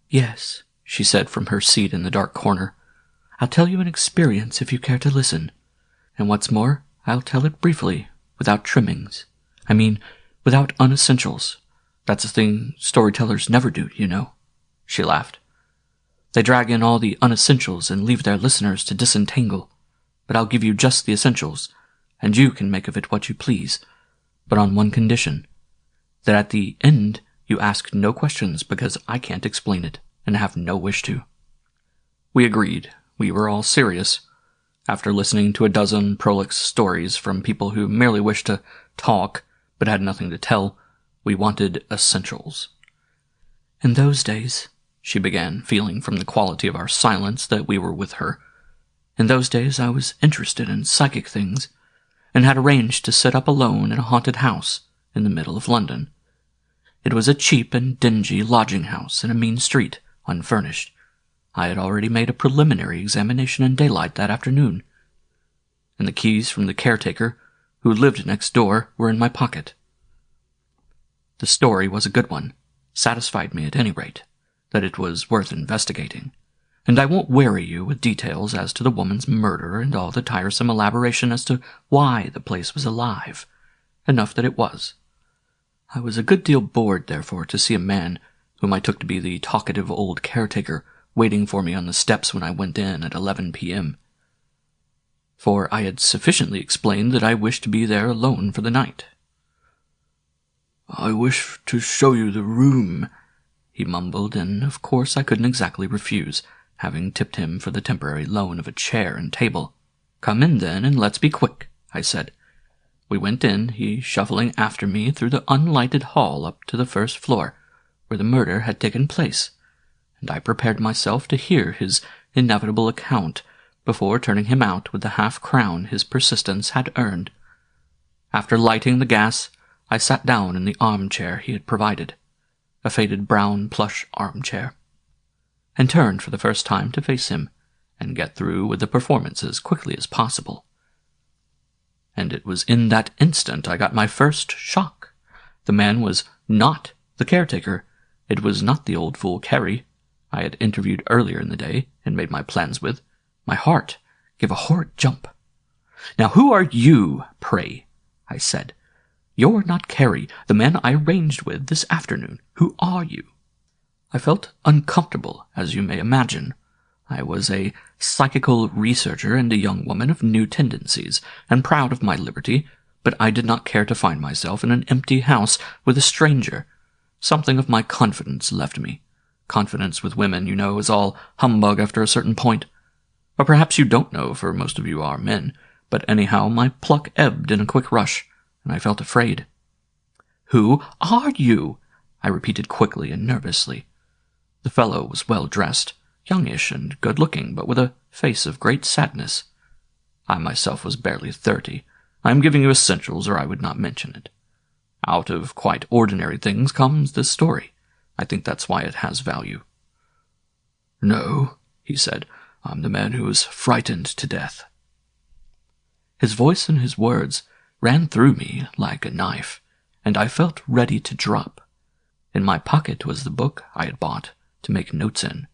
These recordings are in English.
Yes, she said from her seat in the dark corner. I'll tell you an experience if you care to listen. And what's more, I'll tell it briefly, without trimmings. I mean, without unessentials. That's a thing storytellers never do, you know. She laughed. They drag in all the unessentials and leave their listeners to disentangle. But I'll give you just the essentials, and you can make of it what you please, but on one condition. That at the end you ask no questions because I can't explain it, and have no wish to. We agreed. We were all serious. After listening to a dozen prolix stories from people who merely wished to talk, but had nothing to tell, we wanted essentials. In those days, she began, feeling from the quality of our silence that we were with her. In those days I was interested in psychic things, and had arranged to sit up alone in a haunted house in the middle of London. It was a cheap and dingy lodging house in a mean street, unfurnished. I had already made a preliminary examination in daylight that afternoon, and the keys from the caretaker, who lived next door, were in my pocket. The story was a good one, satisfied me at any rate, that it was worth investigating, and I won't weary you with details as to the woman's murder and all the tiresome elaboration as to why the place was alive. Enough that it was. I was a good deal bored, therefore, to see a man, whom I took to be the talkative old caretaker, waiting for me on the steps when I went in at 11 p.m. For I had sufficiently explained that I wished to be there alone for the night. "I wish to show you the room," he mumbled, and of course I couldn't exactly refuse, having tipped him for the temporary loan of a chair and table. "Come in, then, and let's be quick," I said. We went in, he shuffling after me through the unlighted hall up to the first floor, where the murder had taken place, and I prepared myself to hear his inevitable account before turning him out with the half-crown his persistence had earned. After lighting the gas, I sat down in the armchair he had provided, a faded brown plush armchair, and turned for the first time to face him and get through with the performance as quickly as possible. And it was in that instant I got my first shock. The man was not the caretaker. It was not the old fool Carey I had interviewed earlier in the day and made my plans with. My heart gave a horrid jump. "Now who are you, pray?" I said. "You're not Carey, the man I arranged with this afternoon. Who are you?" I felt uncomfortable, as you may imagine. I was a psychical researcher and a young woman of new tendencies, and proud of my liberty, but I did not care to find myself in an empty house with a stranger. Something of my confidence left me. Confidence with women, you know, is all humbug after a certain point. Or perhaps you don't know, for most of you are men, but anyhow my pluck ebbed in a quick rush, and I felt afraid. "Who are you?" I repeated quickly and nervously. The fellow was well dressed, youngish and good-looking, but with a face of great sadness. I myself was barely 30. I am giving you essentials, or I would not mention it. Out of quite ordinary things comes this story. I think that's why it has value. "No," he said, "I'm the man who was frightened to death." His voice and his words ran through me like a knife, and I felt ready to drop. In my pocket was the book I had bought to make notes in.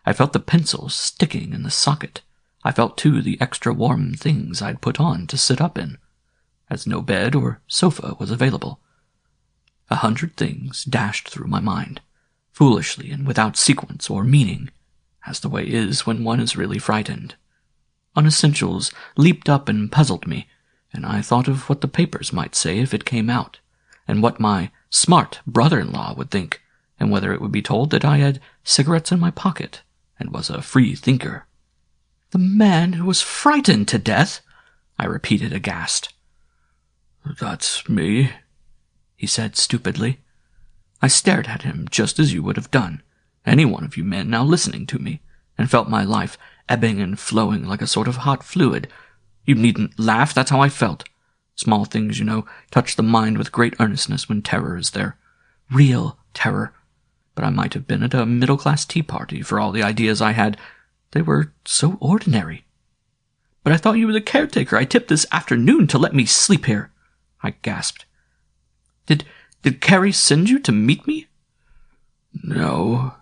I felt the pencils sticking in the socket. I felt, too, the extra warm things I'd put on to sit up in, as no bed or sofa was available. 100 things dashed through my mind, foolishly and without sequence or meaning, as the way is when one is really frightened. Unessentials leaped up and puzzled me, and I thought of what the papers might say if it came out, and what my smart brother-in-law would think, and whether it would be told that I had cigarettes in my pocket and was a free thinker. "The man who was frightened to death?" I repeated aghast. "That's me," he said stupidly. I stared at him just as you would have done, any one of you men now listening to me, and felt my life ebbing and flowing like a sort of hot fluid. You needn't laugh, that's how I felt. Small things, you know, touch the mind with great earnestness when terror is there. Real terror. But I might have been at a middle-class tea party for all the ideas I had. They were so ordinary. "But I thought you were the caretaker I tipped this afternoon to let me sleep here," I gasped. Did Carey send you to meet me?" "No."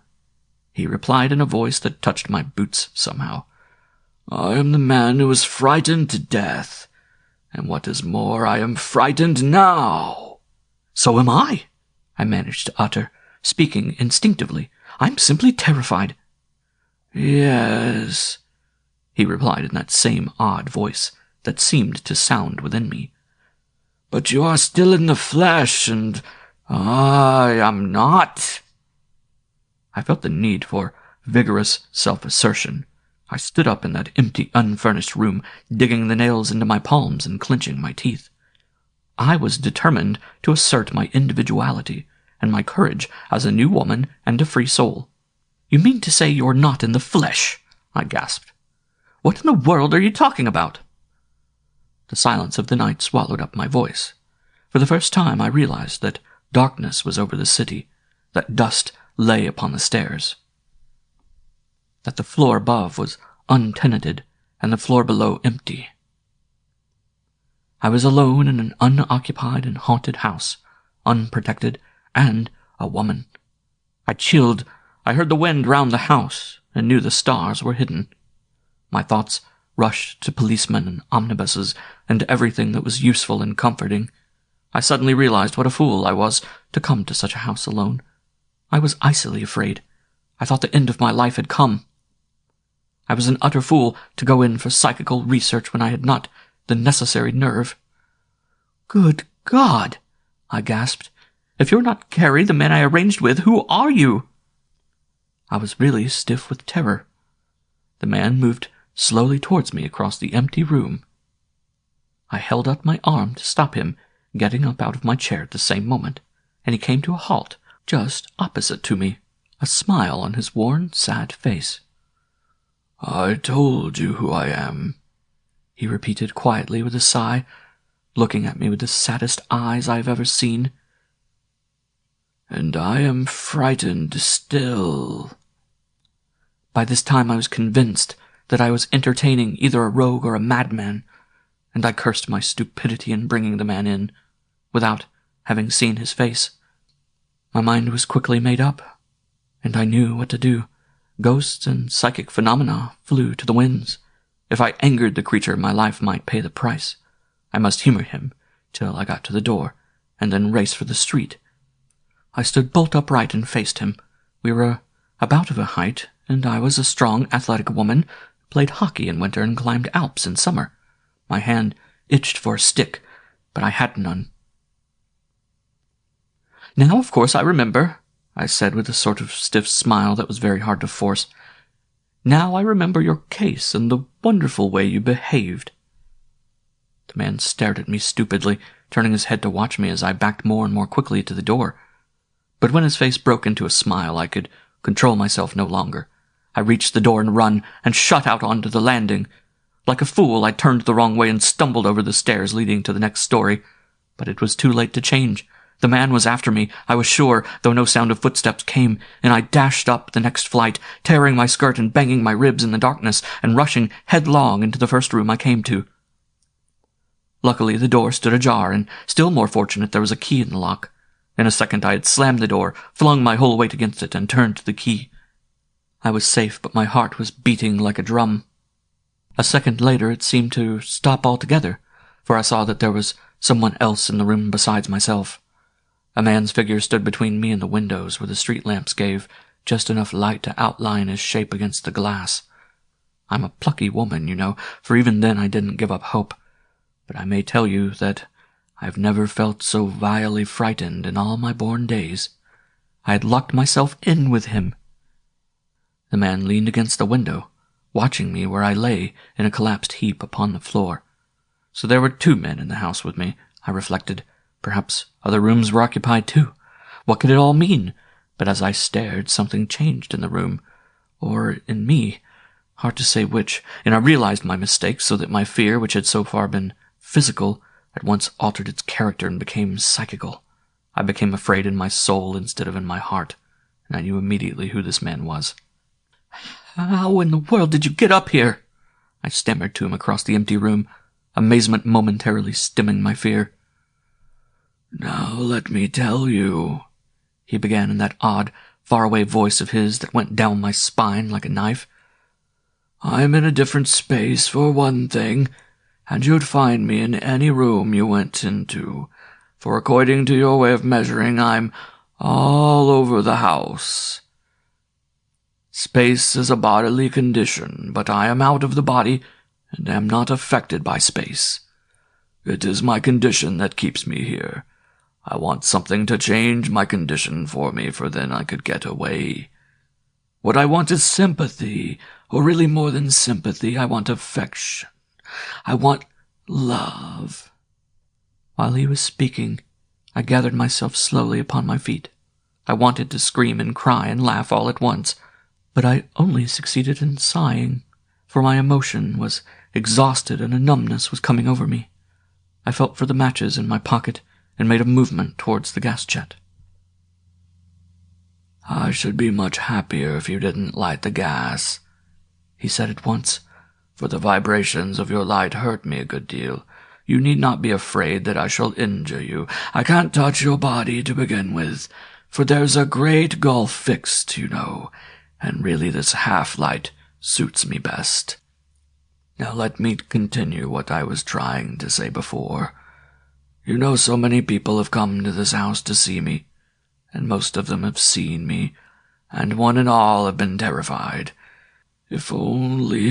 he replied in a voice that touched my boots somehow. "I am the man who was frightened to death. And what is more, I am frightened now." "So am I," I managed to utter, speaking instinctively. "I'm simply terrified." "Yes," he replied in that same odd voice that seemed to sound within me. "But you are still in the flesh, and I am not." I felt the need for vigorous self-assertion. I stood up in that empty, unfurnished room, digging the nails into my palms and clenching my teeth. I was determined to assert my individuality and my courage as a new woman and a free soul. "You mean to say you're not in the flesh?" I gasped. "What in the world are you talking about?" The silence of the night swallowed up my voice. For the first time I realized that darkness was over the city, that dust lay upon the stairs, that the floor above was untenanted and the floor below empty. I was alone in an unoccupied and haunted house, unprotected, and a woman. I chilled. I heard the wind round the house and knew the stars were hidden. My thoughts rushed to policemen and omnibuses and everything that was useful and comforting. I suddenly realized what a fool I was to come to such a house alone. I was icily afraid. I thought the end of my life had come. I was an utter fool to go in for psychical research when I had not the necessary nerve. "Good God!" I gasped. "If you're not Carrie, the man I arranged with, who are you?" I was really stiff with terror. The man moved slowly towards me across the empty room. I held out my arm to stop him, getting up out of my chair at the same moment, and he came to a halt just opposite to me, a smile on his worn, sad face. "I told you who I am," he repeated quietly with a sigh, looking at me with the saddest eyes I have ever seen. "And I am frightened still." By this time I was convinced that I was entertaining either a rogue or a madman, and I cursed my stupidity in bringing the man in, without having seen his face. My mind was quickly made up, and I knew what to do. Ghosts and psychic phenomena flew to the winds. If I angered the creature, my life might pay the price. I must humor him till I got to the door, and then race for the street. I stood bolt upright and faced him. We were about of a height, and I was a strong, athletic woman, played hockey in winter and climbed Alps in summer. My hand itched for a stick, but I had none. "Now, of course, I remember," I said with a sort of stiff smile that was very hard to force. "Now I remember your case and the wonderful way you behaved." The man stared at me stupidly, turning his head to watch me as I backed more and more quickly to the door. But when his face broke into a smile, I could control myself no longer. I reached the door and run, and shot out onto the landing. Like a fool, I turned the wrong way and stumbled over the stairs leading to the next story. But it was too late to change. The man was after me, I was sure, though no sound of footsteps came, and I dashed up the next flight, tearing my skirt and banging my ribs in the darkness, and rushing headlong into the first room I came to. Luckily, the door stood ajar, and still more fortunate, there was a key in the lock. In a second I had slammed the door, flung my whole weight against it, and turned to the key. I was safe, but my heart was beating like a drum. A second later it seemed to stop altogether, for I saw that there was someone else in the room besides myself. A man's figure stood between me and the windows, where the street lamps gave just enough light to outline his shape against the glass. I'm a plucky woman, you know, for even then I didn't give up hope. But I may tell you that I've never felt so vilely frightened in all my born days. I had locked myself in with him. The man leaned against the window, watching me where I lay in a collapsed heap upon the floor. So there were 2 men in the house with me, I reflected. Perhaps other rooms were occupied too. What could it all mean? But as I stared, something changed in the room, or in me. Hard to say which, and I realized my mistake, so that my fear, which had so far been physical, at once altered its character and became psychical. I became afraid in my soul instead of in my heart, and I knew immediately who this man was. "How in the world did you get up here?" I stammered to him across the empty room, amazement momentarily stemming my fear. "Now let me tell you," he began in that odd, faraway voice of his that went down my spine like a knife. "I'm in a different space, for one thing, and you'd find me in any room you went into, for according to your way of measuring, I'm all over the house. Space is a bodily condition, but I am out of the body and am not affected by space. It is my condition that keeps me here. I want something to change my condition for me, for then I could get away. What I want is sympathy, or really more than sympathy, I want affection. I want love." While he was speaking, I gathered myself slowly upon my feet. I wanted to scream and cry and laugh all at once, but I only succeeded in sighing, for my emotion was exhausted and a numbness was coming over me. I felt for the matches in my pocket and made a movement towards the gas jet. "I should be much happier if you didn't light the gas," he said at once, "for the vibrations of your light hurt me a good deal. You need not be afraid that I shall injure you. I can't touch your body to begin with, for there's a great gulf fixed, you know, and really this half-light suits me best. Now let me continue what I was trying to say before. You know, so many people have come to this house to see me, and most of them have seen me, and one and all have been terrified. If only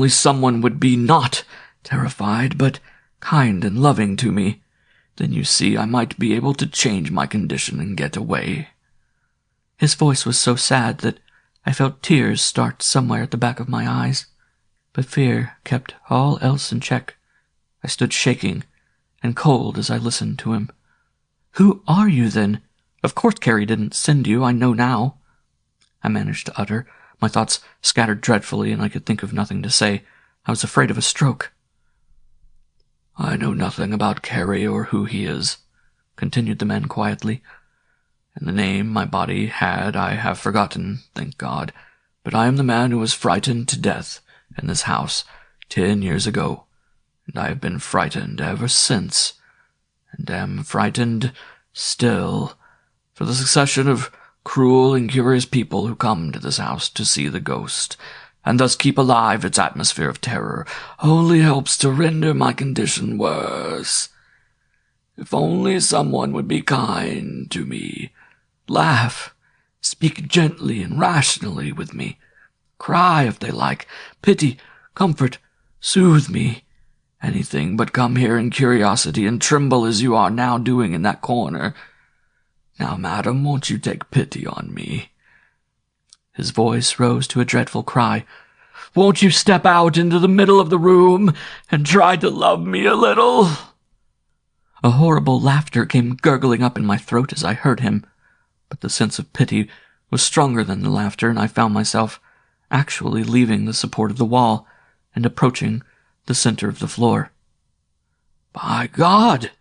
someone would be not terrified, but kind and loving to me, then you see I might be able to change my condition and get away." His voice was so sad that I felt tears start somewhere at the back of my eyes, but fear kept all else in check. I stood shaking and cold as I listened to him. "Who are you, then? Of course Carrie didn't send you, I know now," I managed to utter, my thoughts scattered dreadfully, and I could think of nothing to say. I was afraid of a stroke. "I know nothing about Carrie or who he is," continued the man quietly, "and the name my body had I have forgotten, thank God, but I am the man who was frightened to death in this house 10 years ago, and I have been frightened ever since, and am frightened still, for the succession of cruel and curious people who come to this house to see the ghost, and thus keep alive its atmosphere of terror, only helps to render my condition worse. If only someone would be kind to me, laugh, speak gently and rationally with me, cry if they like, pity, comfort, soothe me, anything but come here in curiosity and tremble as you are now doing in that corner. Now, madam, won't you take pity on me?" His voice rose to a dreadful cry. "Won't you step out into the middle of the room and try to love me a little?" A horrible laughter came gurgling up in my throat as I heard him, but the sense of pity was stronger than the laughter, and I found myself actually leaving the support of the wall and approaching the center of the floor. "By God!"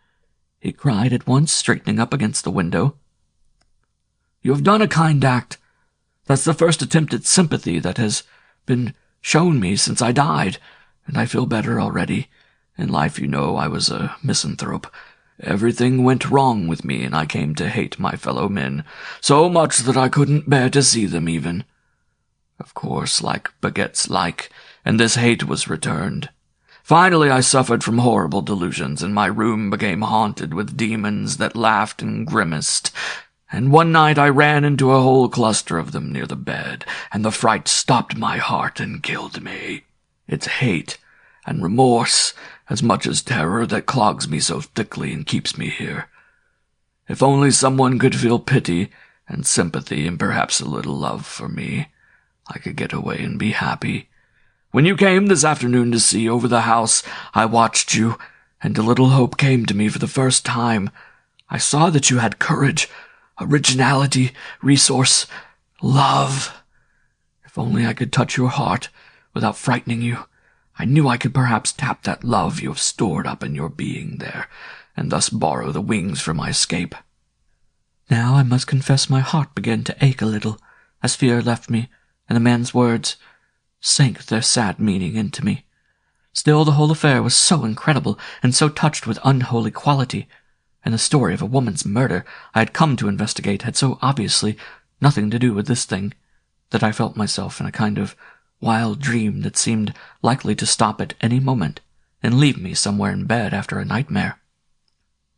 he cried at once, straightening up against the window. "You have done a kind act. That's the first attempt at sympathy that has been shown me since I died, and I feel better already. In life, you know, I was a misanthrope. Everything went wrong with me, and I came to hate my fellow men, so much that I couldn't bear to see them even. Of course, like begets like, and this hate was returned. Finally, I suffered from horrible delusions, and my room became haunted with demons that laughed and grimaced, and one night I ran into a whole cluster of them near the bed, and the fright stopped my heart and killed me. It's hate and remorse, as much as terror, that clogs me so thickly and keeps me here. If only someone could feel pity and sympathy and perhaps a little love for me, I could get away and be happy. When you came this afternoon to see over the house, I watched you, and a little hope came to me for the first time. I saw that you had courage, originality, resource, love. If only I could touch your heart without frightening you, I knew I could perhaps tap that love you have stored up in your being there, and thus borrow the wings for my escape. Now I must confess my heart began to ache a little, as fear left me, and the man's words sank their sad meaning into me. Still, the whole affair was so incredible, and so touched with unholy quality, and the story of a woman's murder I had come to investigate had so obviously nothing to do with this thing that I felt myself in a kind of wild dream that seemed likely to stop at any moment and leave me somewhere in bed after a nightmare.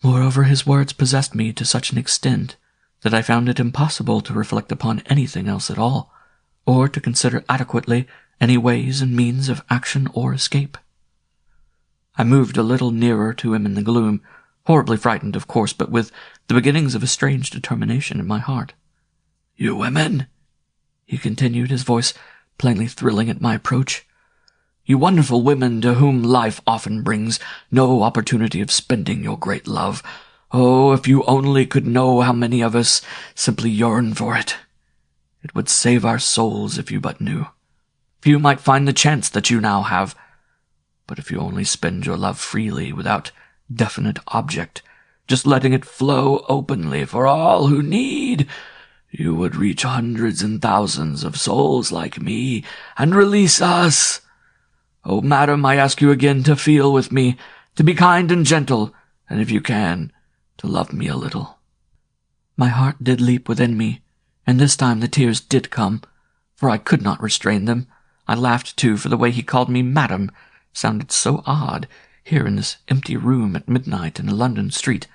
Moreover, his words possessed me to such an extent that I found it impossible to reflect upon anything else at all, or to consider adequately any ways and means of action or escape. I moved a little nearer to him in the gloom, horribly frightened, of course, but with the beginnings of a strange determination in my heart. "You women," he continued, his voice plainly thrilling at my approach. "You wonderful women to whom life often brings no opportunity of spending your great love. Oh, if you only could know how many of us simply yearn for it. It would save our souls if you but knew. Few might find the chance that you now have. But if you only spend your love freely, without definite object, just letting it flow openly for all who need, you would reach hundreds and thousands of souls like me and release us. Oh, madam, I ask you again to feel with me, to be kind and gentle, and if you can, to love me a little." My heart did leap within me, and this time the tears did come, for I could not restrain them. I laughed, too, for the way he called me madam sounded so odd here in this empty room at midnight in a London street,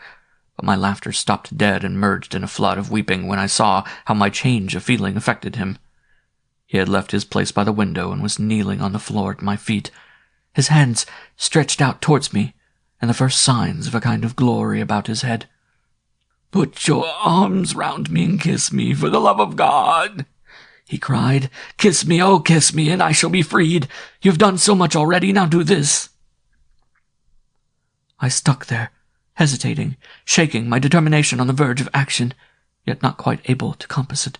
but my laughter stopped dead and merged in a flood of weeping when I saw how my change of feeling affected him. He had left his place by the window and was kneeling on the floor at my feet, his hands stretched out towards me, and the first signs of a kind of glory about his head. "Put your arms round me and kiss me, for the love of God," he cried. "Kiss me, oh, kiss me, and I shall be freed. You've done so much already, now do this." I stuck there, hesitating, shaking, my determination on the verge of action, yet not quite able to compass it,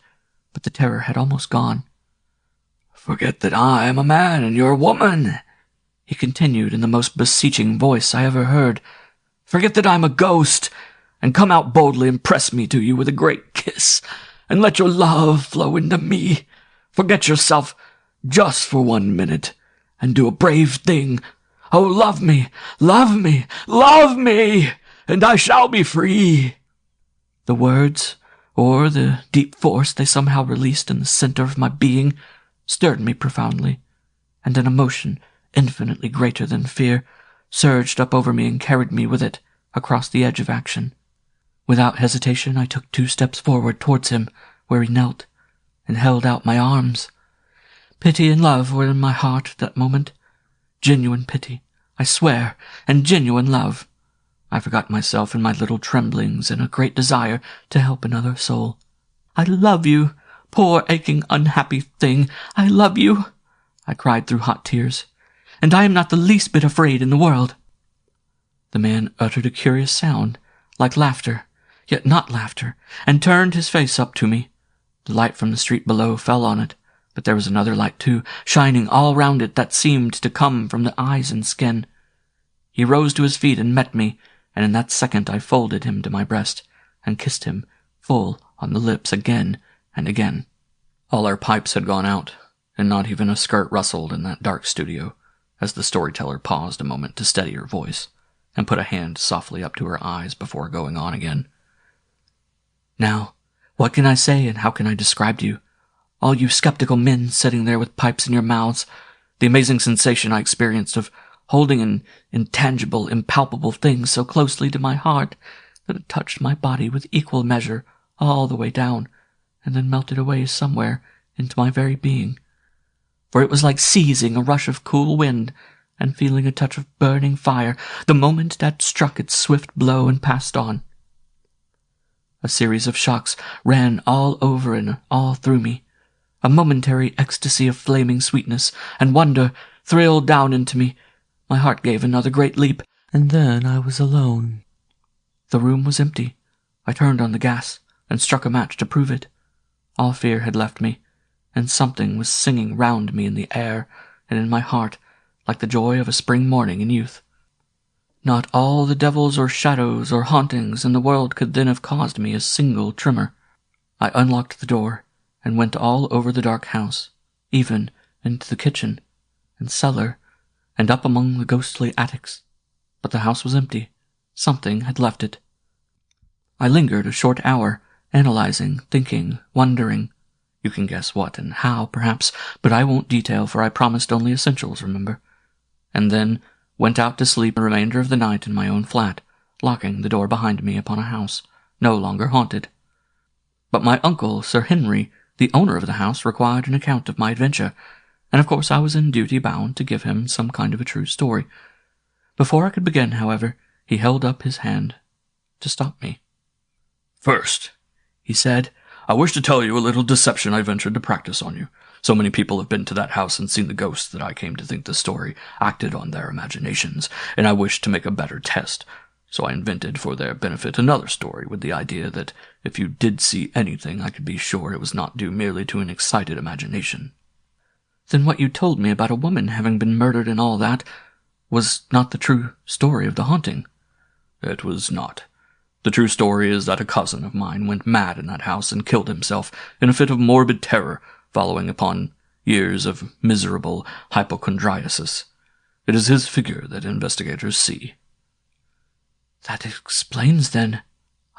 but the terror had almost gone. "Forget that I am a man and you're a woman," he continued in the most beseeching voice I ever heard. "Forget that I'm a ghost, and come out boldly and press me to you with a great kiss, and let your love flow into me. Forget yourself just for 1 minute, and do a brave thing. Oh, love me, love me, love me, and I shall be free." The words, or the deep force they somehow released in the center of my being, stirred me profoundly, and an emotion infinitely greater than fear surged up over me and carried me with it across the edge of action. Without hesitation, I took 2 steps forward towards him, where he knelt, and held out my arms. Pity and love were in my heart at that moment. Genuine pity, I swear, and genuine love. I forgot myself in my little tremblings in a great desire to help another soul. "I love you, poor, aching, unhappy thing. I love you," I cried through hot tears, "and I am not the least bit afraid in the world." The man uttered a curious sound, like laughter, yet not laughter, and turned his face up to me. The light from the street below fell on it, but there was another light too, shining all round it that seemed to come from the eyes and skin. He rose to his feet and met me, and in that second I folded him to my breast, and kissed him full on the lips again and again. All our pipes had gone out, and not even a skirt rustled in that dark studio, as the storyteller paused a moment to steady her voice, and put a hand softly up to her eyes before going on again. "Now, what can I say and how can I describe to you? All you skeptical men sitting there with pipes in your mouths, the amazing sensation I experienced of holding an intangible, impalpable thing so closely to my heart that it touched my body with equal measure all the way down, and then melted away somewhere into my very being. For it was like seizing a rush of cool wind and feeling a touch of burning fire the moment that struck its swift blow and passed on. A series of shocks ran all over and all through me. A momentary ecstasy of flaming sweetness and wonder thrilled down into me. My heart gave another great leap, and then I was alone. The room was empty. I turned on the gas and struck a match to prove it. All fear had left me, and something was singing round me in the air and in my heart like the joy of a spring morning in youth. Not all the devils or shadows or hauntings in the world could then have caused me a single tremor. I unlocked the door and went all over the dark house, even into the kitchen and cellar and up among the ghostly attics. But the house was empty. Something had left it. I lingered a short hour, analyzing, thinking, wondering. You can guess what and how, perhaps, but I won't detail, for I promised only essentials, remember. And then went out to sleep the remainder of the night in my own flat, locking the door behind me upon a house no longer haunted. But my uncle, Sir Henry, the owner of the house, required an account of my adventure, and of course I was in duty bound to give him some kind of a true story. Before I could begin, however, he held up his hand to stop me. "First," he said, "I wish to tell you a little deception I ventured to practice on you. So many people have been to that house and seen the ghosts that I came to think the story acted on their imaginations, and I wished to make a better test. So I invented for their benefit another story with the idea that if you did see anything, I could be sure it was not due merely to an excited imagination." Then what you told me about a woman having been murdered and all that was not the true story of the haunting? It was not. The true story is that a cousin of mine went mad in that house and killed himself in a fit of morbid terror following upon years of miserable hypochondriasis. It is his figure that investigators see. "That explains, then,"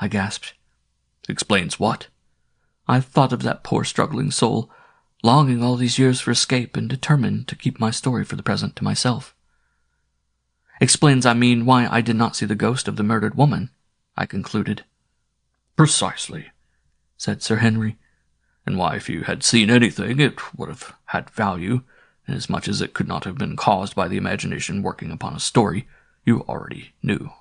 I gasped. "Explains what?" "I've thought of that poor struggling soul, longing all these years for escape and determined to keep my story for the present to myself." "Explains, I mean, why I did not see the ghost of the murdered woman," I concluded. "Precisely," said Sir Henry. "And why, if you had seen anything, it would have had value, inasmuch as it could not have been caused by the imagination working upon a story you already knew."